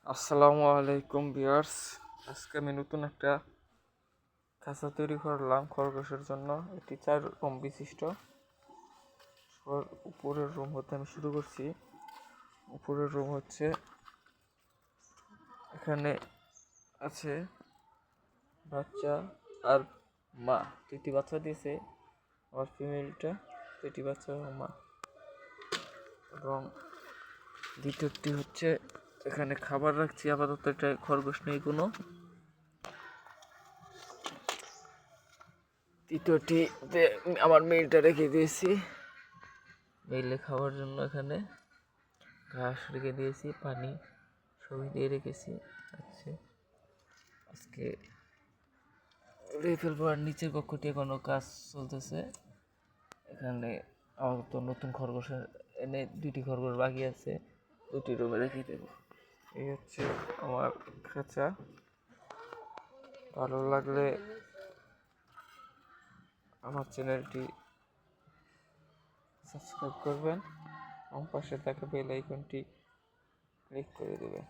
আসসালামু আলাইকুম ভিউয়ার্স। আজকে আমি নতুন একটা খাঁচা তৈরি করলাম খরগোশের জন্য। এটি 4 রুম বিশিষ্ট। উপরের রুম হতে আমি শুরু করছি। উপরের রুম হচ্ছে, এখানে আছে বাচ্চা আর মা। 2টি বাচ্চা দিয়েছে আমার ফিমেলটা, 2টি বাচ্চা এবং মা। এবং দ্বিতীয়টি হচ্ছে, এখানে খাবার রাখছি আপাতত, এটা খরগোশ নেই কোনো। তৃতীয়টিতে আমার মেলটা রেখে দিয়েছি, মেলে খাওয়ার জন্য। এখানে ঘাস রেখে দিয়েছি, পানি সবই দিয়ে রেখেছি। আজকে রেফেল পর নিচের কক্ষটি এখনো কাজ চলতেছে। এখানে আমার তো নতুন খরগোশ এনে 2টি খরগোশ বাকি আছে, 2টি রুমে রেখে দেবো। এই হচ্ছে আমার খাঁচা। ভালো লাগলে আমার চ্যানেলটি সাবস্ক্রাইব করবেন এবং পাশে থাকা বেল আইকনটি ক্লিক করে দেবেন।